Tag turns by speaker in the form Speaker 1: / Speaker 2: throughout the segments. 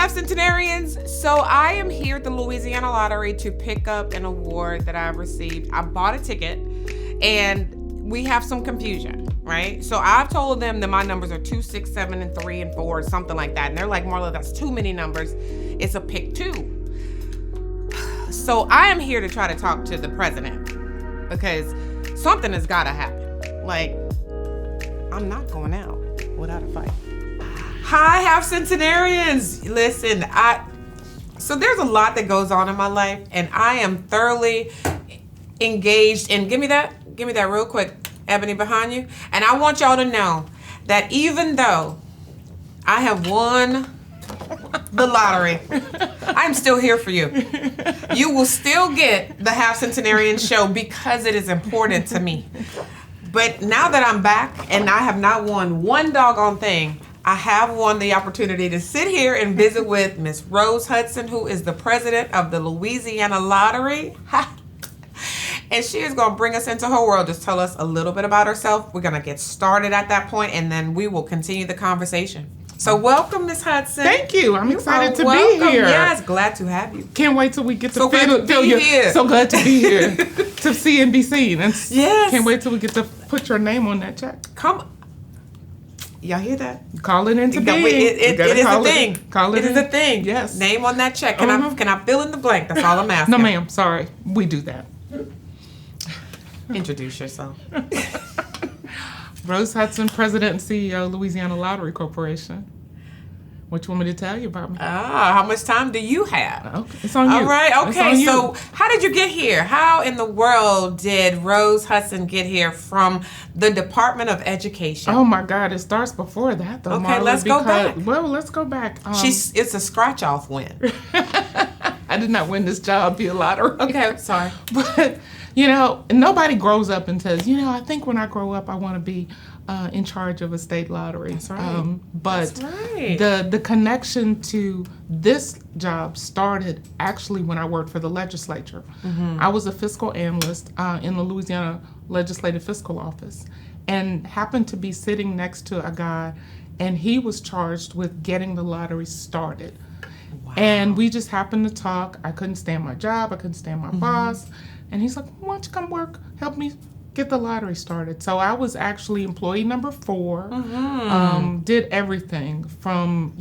Speaker 1: Half Centenarians. So I am here at the Louisiana Lottery to pick up an award that I've received. I bought a ticket and we have some confusion, right? So I've told them that my numbers are 2, 6, 7, and 3, and 4, something like that. And they're like, Marla, that's too many numbers. It's a pick 2. So I am here to try to talk to the president because something has got to happen. Like, I'm not going out without a fight. Hi, Half Centenarians. Listen, so there's a lot that goes on in my life, and I am thoroughly engaged in, give me that real quick, Ebony, behind you. And I want y'all to know that even though I have won the lottery, I'm still here for you. You will still get the Half Centenarian show because it is important to me. But now that I'm back and I have not won one doggone thing, I have won the opportunity to sit here and visit with Miss Rose Hudson, who is the president of the Louisiana Lottery. And she is going to bring us into her world, just tell us a little bit about herself. We're going to get started at that point, and then we will continue the conversation. So welcome, Miss Hudson.
Speaker 2: Thank you. I'm excited to be here.
Speaker 1: Yes, glad to have you.
Speaker 2: Can't wait till we get to
Speaker 1: So glad to be here.
Speaker 2: So glad to be here to see and be seen. And
Speaker 1: Yes.
Speaker 2: Can't wait till we get to put your name on that check.
Speaker 1: Come. Y'all hear that?
Speaker 2: Call it into being.
Speaker 1: It is a thing.
Speaker 2: Call it
Speaker 1: is a thing.
Speaker 2: Yes.
Speaker 1: Name on that check. Can I fill in the blank? That's all I'm asking.
Speaker 2: No, ma'am. Sorry. We do that.
Speaker 1: Introduce yourself.
Speaker 2: Rose Hudson, President and CEO, Louisiana Lottery Corporation. What you want me to tell you about me?
Speaker 1: How much time do you have?
Speaker 2: Okay. It's on you.
Speaker 1: All right.
Speaker 2: It's
Speaker 1: Okay.
Speaker 2: on you.
Speaker 1: So how did you get here? How in the world did Rose Hudson get here from the Department of Education?
Speaker 2: Oh my God! It starts before that, though.
Speaker 1: Okay,
Speaker 2: Marla,
Speaker 1: let's go back.
Speaker 2: Well, let's go back.
Speaker 1: It's a scratch-off win.
Speaker 2: I did not win this job via lottery.
Speaker 1: Okay. Sorry.
Speaker 2: But, nobody grows up and says, I think when I grow up, I want to be in charge of a state lottery.
Speaker 1: That's right.
Speaker 2: But
Speaker 1: That's right.
Speaker 2: the connection to this job started actually when I worked for the legislature. Mm-hmm. I was a fiscal analyst in the Louisiana Legislative Fiscal Office and happened to be sitting next to a guy, and he was charged with getting the lottery started. Wow. And we just happened to talk. I couldn't stand my job. I couldn't stand my boss. And he's like, why don't you come work, help me get the lottery started. So I was actually employee number 4, did everything from,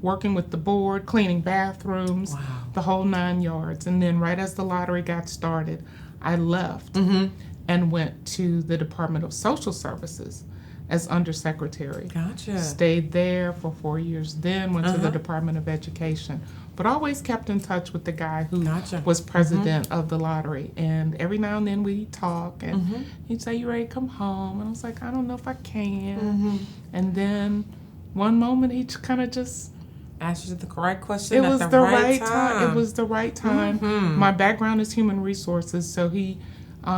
Speaker 2: working with the board, cleaning bathrooms, the whole 9 yards. And then right as the lottery got started, I left and went to the Department of Social Services as undersecretary.
Speaker 1: Gotcha.
Speaker 2: Stayed there for 4 years, then went to the Department of Education. But always kept in touch with the guy who was president of the lottery. And every now and then we'd talk, and he'd say, you ready to come home? And I was like, I don't know if I can. And then one moment he kind of just
Speaker 1: asked you the correct question
Speaker 2: at
Speaker 1: the right time.
Speaker 2: It was the right time. My background is human resources, so he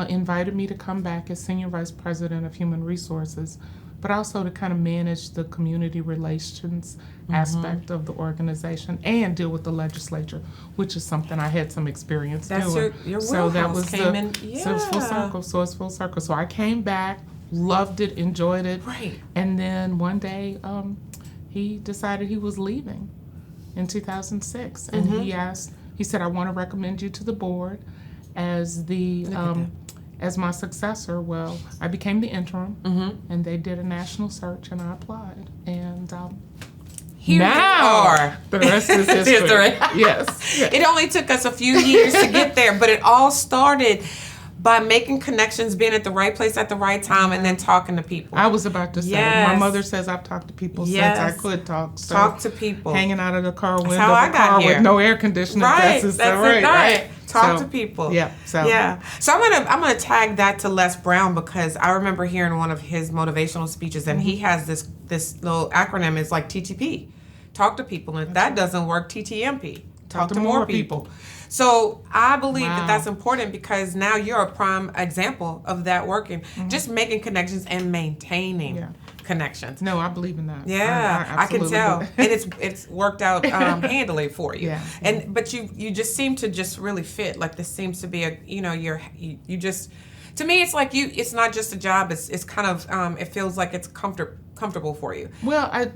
Speaker 2: invited me to come back as Senior Vice President of Human Resources, but also to kind of manage the community relations aspect of the organization and deal with the legislature, which is something I had some experience doing.
Speaker 1: Your
Speaker 2: so that
Speaker 1: wheelhouse
Speaker 2: was
Speaker 1: came in. Yeah.
Speaker 2: So it's full circle. It's full circle. So I came back, loved it, enjoyed it.
Speaker 1: Right.
Speaker 2: And then one day he decided he was leaving in 2006. And he said, I want to recommend you to the board as as my successor. Well, I became the interim, and they did a national search, and I applied. And
Speaker 1: here
Speaker 2: now,
Speaker 1: we are.
Speaker 2: The rest is history. Yes.
Speaker 1: It only took us a few years to get there, but it all started by making connections, being at the right place at the right time, and then talking to people.
Speaker 2: I was about to say, my mother says I've talked to people since I could talk. So
Speaker 1: talk to people.
Speaker 2: Hanging out of the car window
Speaker 1: how I got here.
Speaker 2: With no air conditioning.
Speaker 1: Right.
Speaker 2: That's
Speaker 1: right. Talk to people.
Speaker 2: Yeah. So
Speaker 1: I'm gonna tag that to Les Brown, because I remember hearing one of his motivational speeches, and he has this little acronym. It's like TTP, talk to people, and if that doesn't work, TTMP, talk to more people. So I believe that that's important, because now you're a prime example of that working. Just making connections and maintaining connections.
Speaker 2: No, I believe in that.
Speaker 1: Yeah, I can tell,
Speaker 2: do.
Speaker 1: and it's worked out handily for you.
Speaker 2: Yeah.
Speaker 1: But you just seem to just really fit. Like this seems to be you just To me, it's like it's not just a job. It's kind of, it feels like it's comfortable for you.
Speaker 2: Well,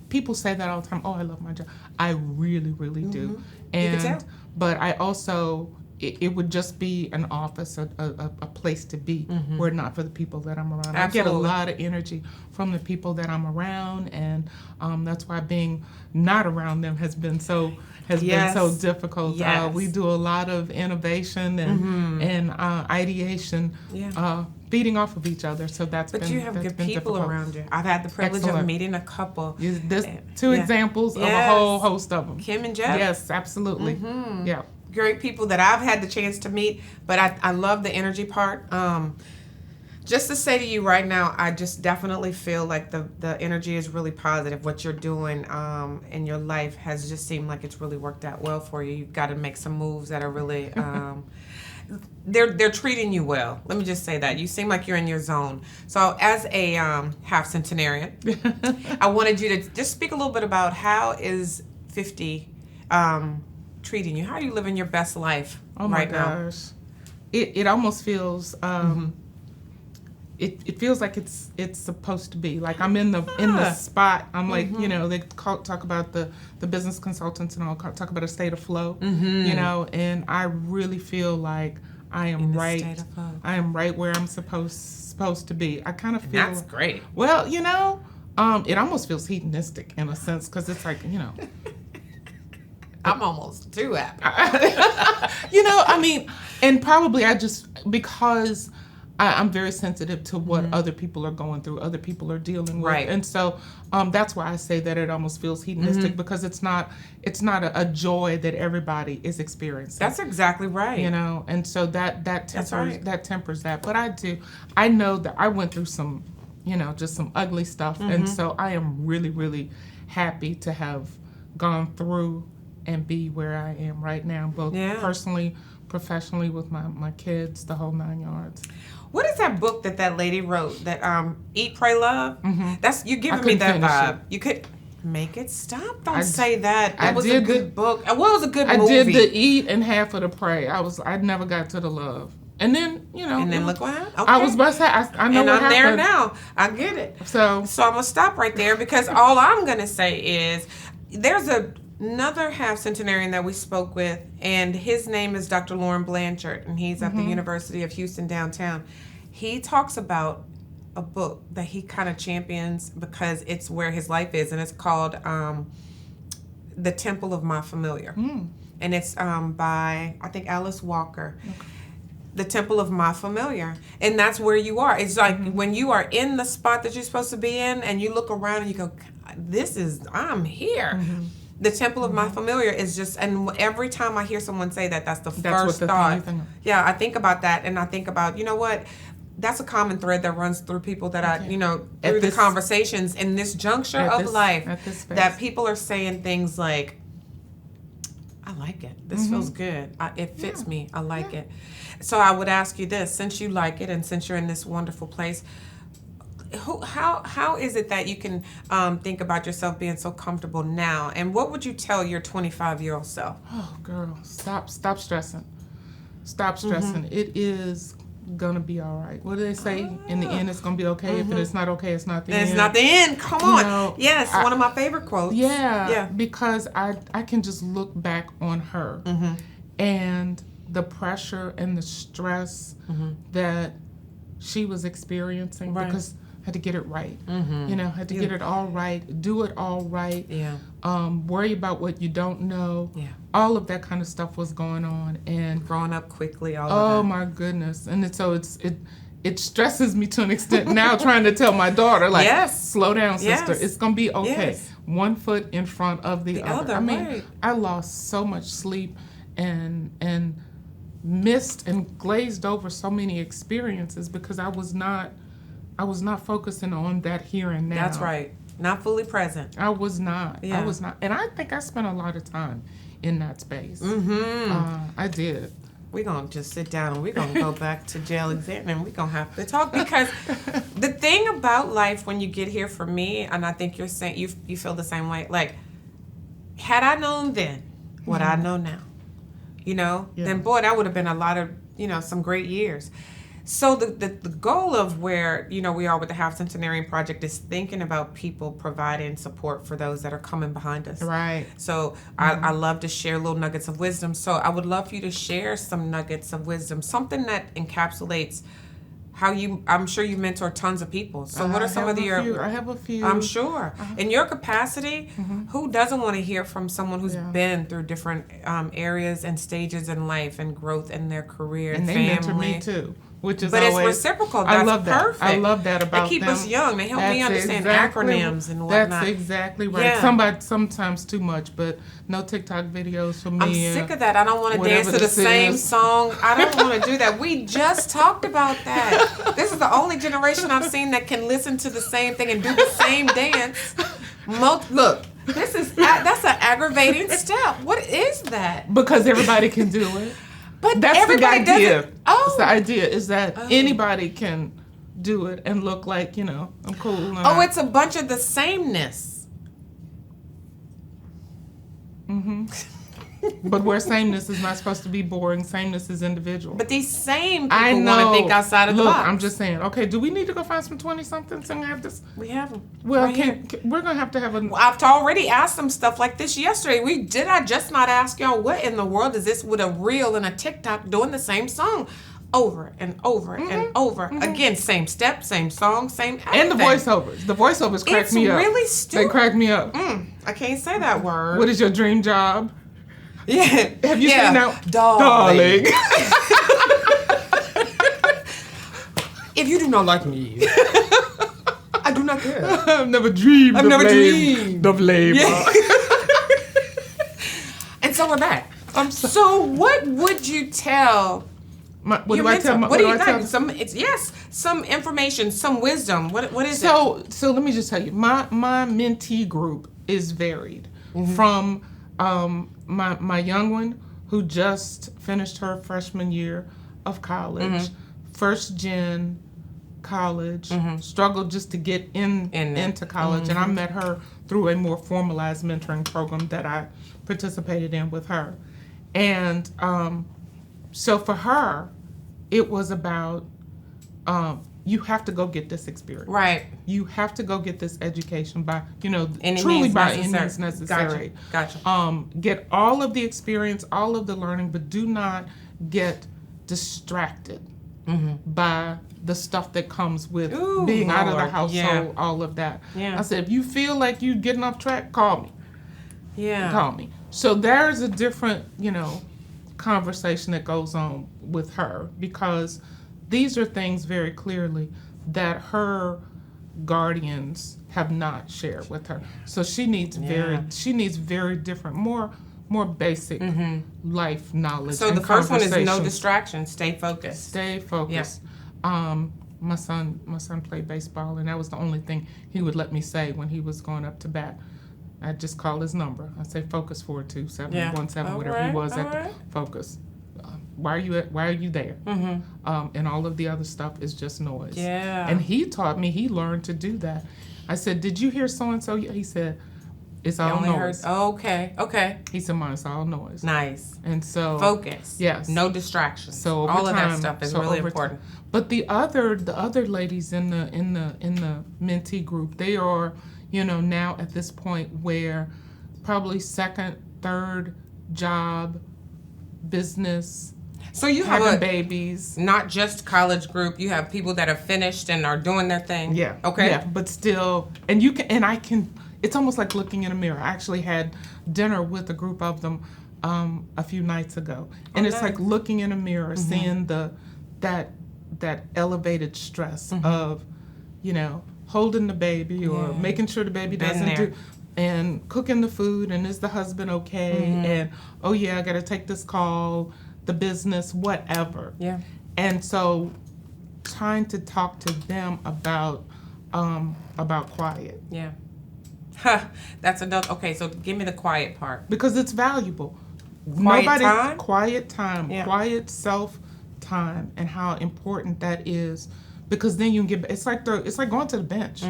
Speaker 2: people say that all the time. Oh, I love my job. I really, really do.
Speaker 1: You can tell.
Speaker 2: But I also, it would just be an office, a place to be, were it not for the people that I'm around.
Speaker 1: Absolutely.
Speaker 2: I get a lot of energy from the people that I'm around, and that's why being not around them has been so difficult.
Speaker 1: Yes.
Speaker 2: We do a lot of innovation and ideation, feeding off of each other. So
Speaker 1: But you have good people
Speaker 2: difficult.
Speaker 1: Around you. I've had the privilege of meeting a couple.
Speaker 2: Two examples of a whole host of them.
Speaker 1: Kim and Jeff.
Speaker 2: Yes, absolutely. Yeah.
Speaker 1: Great people that I've had the chance to meet, but I love the energy part. Just to say to you right now, I just definitely feel like the energy is really positive. What you're doing in your life has just seemed like it's really worked out well for you. You've got to make some moves that are really, they're treating you well. Let me just say that. You seem like you're in your zone. So as a half centenarian, I wanted you to just speak a little bit about how is 50 treating you? How are you living your best life right now?
Speaker 2: Oh my gosh. It almost feels it feels like it's supposed to be. Like I'm in the spot. I'm like, they talk about the business consultants and all talk about a state of flow, and I really feel like I am right. I am right where I'm supposed to be. I kind of feel
Speaker 1: that's great.
Speaker 2: Well, it almost feels hedonistic in a sense because it's like,
Speaker 1: I'm almost too happy.
Speaker 2: And probably because I'm very sensitive to what other people are going through, other people are dealing with.
Speaker 1: Right.
Speaker 2: And so that's why I say that it almost feels hedonistic because it's not a joy that everybody is experiencing.
Speaker 1: That's exactly right.
Speaker 2: And so that tempers that. But I know that I went through some, just some ugly stuff. And so I am really, really happy to have gone through and be where I am right now, both personally, professionally, with my kids, the whole 9 yards.
Speaker 1: What is that book that lady wrote? That Eat, Pray, Love. That's you giving me that vibe. You could make it stop. Don't say that. That was a good book. What was a good movie?
Speaker 2: I did the eat and half of the pray. I never got to the love. And then
Speaker 1: And then look what happened. Okay.
Speaker 2: I was about to say I know
Speaker 1: and
Speaker 2: what
Speaker 1: I'm
Speaker 2: happened.
Speaker 1: there now. I get it.
Speaker 2: So
Speaker 1: I'm gonna stop right there because all I'm gonna say is there's another half centenarian that we spoke with, and his name is Dr. Lauren Blanchard, and he's at the University of Houston downtown. He talks about a book that he kind of champions because it's where his life is, and it's called The Temple of My Familiar. And it's by, I think, Alice Walker. Okay. The Temple of My Familiar. And that's where you are. It's like when you are in the spot that you're supposed to be in, and you look around and you go, I'm here. The Temple of My Familiar is just, and every time I hear someone say that, that's the first thought. Yeah, I think about that, and I think about, you know what? That's a common thread that runs through people that through the conversations in this juncture of life, that people are saying things like, I like it. This feels good. It fits me. I like it. So I would ask you this, since you like it and since you're in this wonderful place, how is it that you can think about yourself being so comfortable now? And what would you tell your 25-year-old self?
Speaker 2: Oh, girl, stop stressing. Stop stressing. It is gonna be all right. What do they say? In the end, it's gonna be okay. If it's not okay, it's not the end.
Speaker 1: It's not the end. Come on. Yes, one of my favorite quotes.
Speaker 2: Yeah. Because I can just look back on her and the pressure and the stress that she was experiencing because had to get it right. Had to get it all right, do it all right. Worry about what you don't know. All of that kind of stuff was going on, and
Speaker 1: growing up quickly.
Speaker 2: Oh my goodness! And it stresses me to an extent now. Trying to tell my daughter, like, slow down, sister. It's gonna be okay. One foot in front of the other. I mean, I lost so much sleep and missed and glazed over so many experiences because I was not focusing on that here and now.
Speaker 1: That's right. Not fully present.
Speaker 2: I was not. I was not. And I think I spent a lot of time in that space. I did.
Speaker 1: We're going to just sit down and we're going to go back to jail exam and we're going to have to talk because the thing about life when you get here for me, and I think you're saying you feel the same way, like, had I known then what I know now, then boy, that would have been a lot of, some great years. So the goal of where, we are with the Half Centenarian Project is thinking about people providing support for those that are coming behind us.
Speaker 2: Right.
Speaker 1: So I love to share little nuggets of wisdom. So I would love for you to share some nuggets of wisdom, something that encapsulates how I'm sure you mentor tons of people. So what are some of your...
Speaker 2: I have a few.
Speaker 1: I'm sure. In your capacity, who doesn't want to hear from someone who's been through different areas and stages in life and growth in their career and
Speaker 2: they
Speaker 1: family.
Speaker 2: mentor me too. Which is
Speaker 1: but
Speaker 2: always,
Speaker 1: it's reciprocal. That's
Speaker 2: I love that.
Speaker 1: perfect.
Speaker 2: I love that about them.
Speaker 1: They keep us young. They help me understand acronyms and whatnot.
Speaker 2: That's exactly right.
Speaker 1: Yeah.
Speaker 2: Sometimes too much, but no TikTok videos for me.
Speaker 1: I'm sick of that. I don't want to dance to the same song. I don't want to do that. We just talked about that. This is the only generation I've seen that can listen to the same thing and do the same dance. Look, that's an aggravating step. What is that?
Speaker 2: Because everybody can do it.
Speaker 1: But
Speaker 2: that's
Speaker 1: everybody
Speaker 2: the idea.
Speaker 1: doesn't. Oh.
Speaker 2: It's the idea is that anybody can do it and look like, I'm cool.
Speaker 1: It's a bunch of the sameness.
Speaker 2: But where sameness is not supposed to be boring, sameness is individual.
Speaker 1: But these same people want to think outside of the box.
Speaker 2: I'm just saying, okay, do we need to go find some 20-somethings and have this?
Speaker 1: We have them.
Speaker 2: Well, we're going to have a...
Speaker 1: I've already asked them stuff like this yesterday. Did I just not ask y'all what in the world is this with a reel and a TikTok doing the same song? Over and over and over. Again, same step, same song, same everything.
Speaker 2: And the voiceovers. The voices crack me up.
Speaker 1: It's really stupid.
Speaker 2: They crack me up.
Speaker 1: I can't say that word.
Speaker 2: What is your dream job?
Speaker 1: Yeah.
Speaker 2: Have you seen that?
Speaker 1: Darling. If you do not like me, I do not care.
Speaker 2: I've never dreamed of labor. Yeah.
Speaker 1: And so we're back. So what would you tell...
Speaker 2: What do I tell?
Speaker 1: Some information, some wisdom. What is
Speaker 2: it? So let me just tell you, my mentee group is varied from my young one who just finished her freshman year of college, first gen college, struggled just to get into college, and I met her through a more formalized mentoring program that I participated in with her, and so for her, it was about you have to go get this experience.
Speaker 1: Right.
Speaker 2: You have to go get this education by,
Speaker 1: any
Speaker 2: truly by
Speaker 1: any
Speaker 2: means necessary.
Speaker 1: Gotcha.
Speaker 2: Get all of the experience, all of the learning, but do not get distracted by the stuff that comes with being out of the household, all of that.
Speaker 1: Yeah.
Speaker 2: I said, if you feel like you're getting off track, call me.
Speaker 1: Yeah.
Speaker 2: Call me. So there's a different, conversation that goes on with her, because these are things very clearly that her guardians have not shared with her. So she needs very different, more basic life knowledge.
Speaker 1: So the first one is no distraction. Stay focused.
Speaker 2: Stay focused.
Speaker 1: Yeah.
Speaker 2: My son played baseball, and that was the only thing he would let me say when he was going up to bat. I'd just call his number. I'd say focus 42717, whatever he was at the focus. Why are you there? And all of the other stuff is just noise.
Speaker 1: Yeah.
Speaker 2: And he taught me, he learned to do that. I said, did you hear so-and-so? He said, it's all noise.
Speaker 1: Okay.
Speaker 2: He said, mine, it's all noise.
Speaker 1: Nice.
Speaker 2: And so
Speaker 1: focus.
Speaker 2: Yes.
Speaker 1: No distractions.
Speaker 2: So
Speaker 1: all of that stuff is really important.
Speaker 2: But the other ladies in the mentee group, they are, now at this point where probably second, third job, business.
Speaker 1: So you
Speaker 2: have babies.
Speaker 1: Not just college group. You have people that are finished and are doing their thing.
Speaker 2: Yeah.
Speaker 1: Okay.
Speaker 2: Yeah, but still, and it's almost like looking in a mirror. I actually had dinner with a group of them a few nights ago, and it's like looking in a mirror, seeing that elevated stress of, holding the baby or making sure the baby doesn't do. And cooking the food, and is the husband okay? And I got to take this call, the business, whatever.
Speaker 1: Yeah.
Speaker 2: And so, trying to talk to them about quiet.
Speaker 1: Yeah. That's another. Okay, so give me the quiet part,
Speaker 2: because it's valuable. Quiet time, quiet self time, and how important that is. Because then you can get. It's like going to the bench.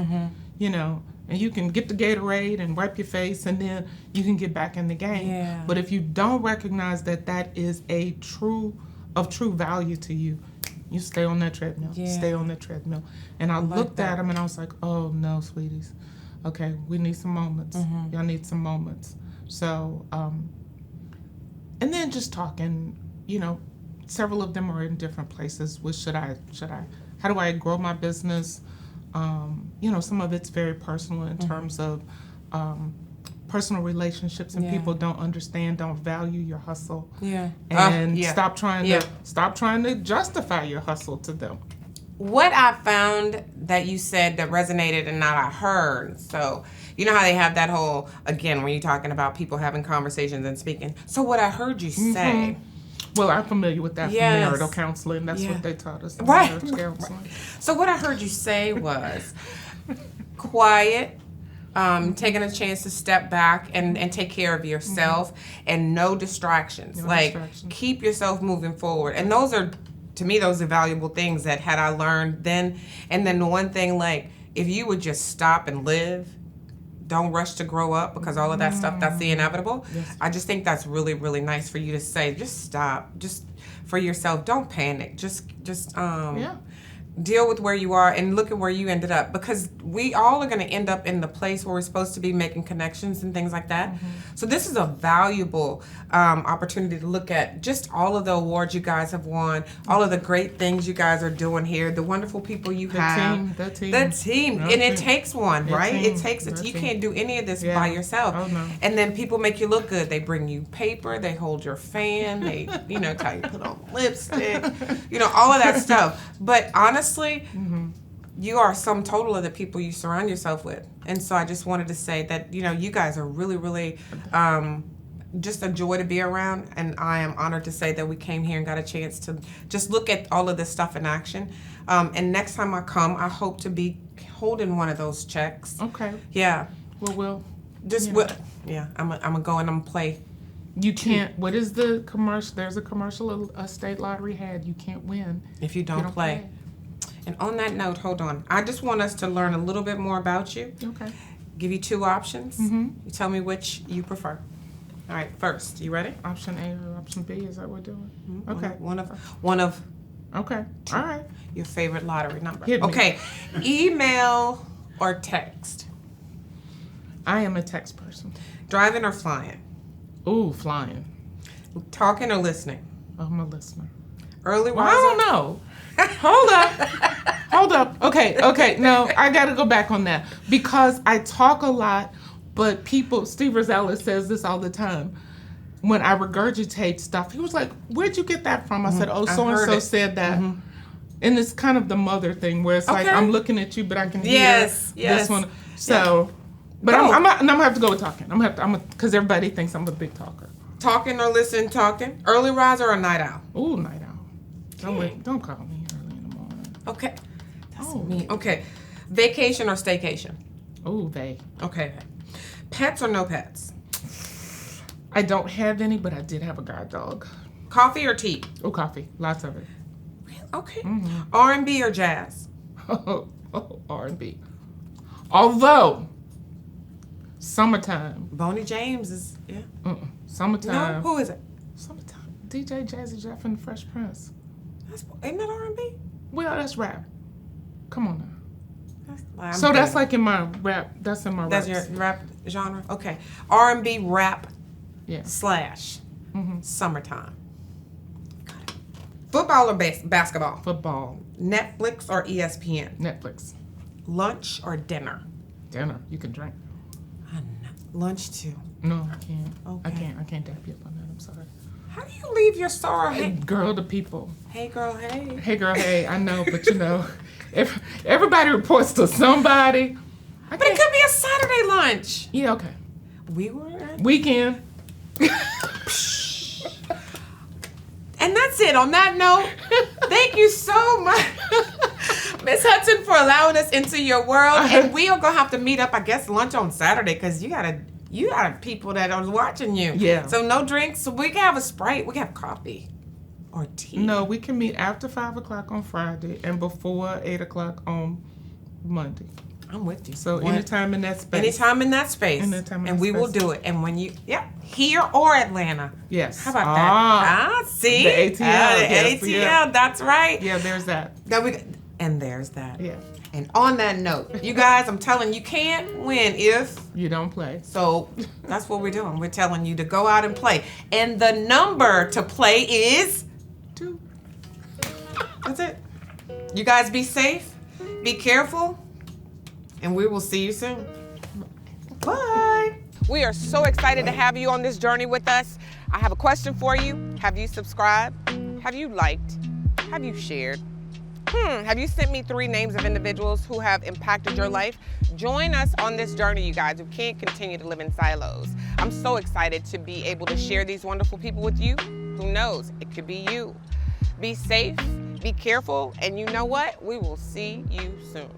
Speaker 2: And you can get the Gatorade and wipe your face, and then you can get back in the game.
Speaker 1: Yeah.
Speaker 2: But if you don't recognize that is of true value to you, You stay on that treadmill.
Speaker 1: Yeah.
Speaker 2: Stay on that treadmill. And I
Speaker 1: like
Speaker 2: looked
Speaker 1: that.
Speaker 2: at them and I was like, oh no, sweeties. Okay, we need some moments. Y'all need some moments. So, and then just talking, several of them are in different places. How do I grow my business? Some of it's very personal in terms of personal relationships, and people don't understand, don't value your hustle.
Speaker 1: Yeah.
Speaker 2: And stop trying to justify your hustle to them.
Speaker 1: What I found that you said that resonated and not I heard. So, you know how they have that whole, again, when you're talking about people having conversations and speaking. So what I heard you say.
Speaker 2: Well, I'm familiar with that from
Speaker 1: Yes.
Speaker 2: marital counseling. That's what they taught us.
Speaker 1: Right.
Speaker 2: Marriage counseling.
Speaker 1: So what I heard you say was quiet, taking a chance to step back and take care of yourself, and no distractions. Keep yourself moving forward. And those are, to me, those are valuable things that had I learned then. And then the one thing, if you would just stop and live, don't rush to grow up, because all of that stuff, that's the inevitable.
Speaker 2: Yes.
Speaker 1: I just think that's really, really nice for you to say. Just stop. Just for yourself. Don't panic. Just deal with where you are and look at where you ended up, because we all are going to end up in the place where we're supposed to be making connections and things like that. So this is a valuable opportunity to look at just all of the awards you guys have won, all of the great things you guys are doing here, the wonderful people you have.
Speaker 2: The team.
Speaker 1: And it takes one, right? It takes it. You
Speaker 2: team.
Speaker 1: can't do any of this by yourself.
Speaker 2: Oh, no.
Speaker 1: And then people make you look good. They bring you paper, they hold your fan, they tell you to put on lipstick, all of that stuff. But honestly, you are sum total of the people you surround yourself with. And so I just wanted to say that, you guys are really, really just a joy to be around. And I am honored to say that we came here and got a chance to just look at all of this stuff in action. And next time I come, I hope to be holding one of those checks.
Speaker 2: Okay.
Speaker 1: Yeah.
Speaker 2: Well,
Speaker 1: I'm going to go and I'm play.
Speaker 2: you can't. What is the commercial? There's a commercial a state lottery had. You can't win
Speaker 1: if you don't play. And on that note, hold on. I just want us to learn a little bit more about you.
Speaker 2: Okay.
Speaker 1: Give you two options.
Speaker 2: Mm-hmm.
Speaker 1: You tell me which you prefer. All right, first, you ready?
Speaker 2: Option A or option B? Is that what we're doing?
Speaker 1: Mm-hmm.
Speaker 2: Okay.
Speaker 1: One of.
Speaker 2: Okay. All right.
Speaker 1: Your favorite lottery number.
Speaker 2: Hit me.
Speaker 1: Okay. Email or text?
Speaker 2: I am a text person.
Speaker 1: Driving or flying?
Speaker 2: Ooh, flying.
Speaker 1: Talking or listening?
Speaker 2: I'm a listener.
Speaker 1: Early
Speaker 2: Well,
Speaker 1: riser?
Speaker 2: I don't know. Hold up. Okay. No, I got to go back on that because I talk a lot, but Steve Rosella says this all the time. When I regurgitate stuff, he was like, "Where'd you get that from?" I said, "Oh, so and so said that." Mm-hmm. And it's kind of the mother thing where it's like I'm looking at you, but I can hear this one. So, but I'm gonna have to go with talking. Because everybody thinks I'm a big talker.
Speaker 1: Talking or listening? Talking. Early riser or night owl?
Speaker 2: Ooh, night owl. Don't call me early in the morning.
Speaker 1: Okay. That's me. Okay. Vacation or staycation?
Speaker 2: Ooh, they.
Speaker 1: Okay. Pets or no pets?
Speaker 2: I don't have any, but I did have a guard dog.
Speaker 1: Coffee or tea?
Speaker 2: Oh, coffee. Lots of it.
Speaker 1: Okay.
Speaker 2: Mm-hmm.
Speaker 1: R&B or jazz?
Speaker 2: R&B. Although, summertime.
Speaker 1: Boney James is,
Speaker 2: Summertime.
Speaker 1: No, who is it?
Speaker 2: Summertime. DJ Jazzy Jeff and the Fresh Prince.
Speaker 1: Isn't that R&B?
Speaker 2: Well, that's rap. Come on now.
Speaker 1: So
Speaker 2: that's like in my rap. That's in my rap.
Speaker 1: That's your rap genre? Okay. R&B rap / summertime. Got it. Football or basketball?
Speaker 2: Football.
Speaker 1: Netflix or ESPN?
Speaker 2: Netflix.
Speaker 1: Lunch or dinner?
Speaker 2: Dinner. You can drink.
Speaker 1: Lunch too.
Speaker 2: No, I can't.
Speaker 1: Okay.
Speaker 2: I can't tap you up on that. I'm sorry.
Speaker 1: How do you leave your soror?
Speaker 2: Hey, girl to people.
Speaker 1: Hey, girl, hey.
Speaker 2: Hey, girl, hey. I know, but if everybody reports to somebody.
Speaker 1: But it could be a Saturday lunch.
Speaker 2: Yeah, okay.
Speaker 1: We were.
Speaker 2: Weekend.
Speaker 1: And that's it. On that note, thank you so much, Miss Hudson, for allowing us into your world. And we are gonna have to meet up, I guess, lunch on Saturday because you got people that are watching you.
Speaker 2: Yeah.
Speaker 1: So no drinks. So we can have a Sprite. We can have coffee or tea.
Speaker 2: No, we can meet after 5 o'clock on Friday and before 8 o'clock on Monday.
Speaker 1: I'm with you.
Speaker 2: So anytime in that space.
Speaker 1: Anytime in that space. And we will do it. And when you, here or Atlanta.
Speaker 2: Yes.
Speaker 1: How about that? See?
Speaker 2: The ATL.
Speaker 1: The ATL, that's right.
Speaker 2: Yeah, there's that.
Speaker 1: And there's that.
Speaker 2: Yeah.
Speaker 1: And on that note, you guys, I'm telling you can't win if
Speaker 2: you don't play.
Speaker 1: So that's what we're doing. We're telling you to go out and play. And the number to play is
Speaker 2: 2.
Speaker 1: That's it. You guys be safe, be careful, and we will see you soon. Bye. We are so excited to have you on this journey with us. I have a question for you. Have you subscribed? Have you liked? Have you shared? Have you sent me 3 names of individuals who have impacted your life? Join us on this journey, you guys. We can't continue to live in silos. I'm so excited to be able to share these wonderful people with you. Who knows? It could be you. Be safe, be careful, and you know what? We will see you soon.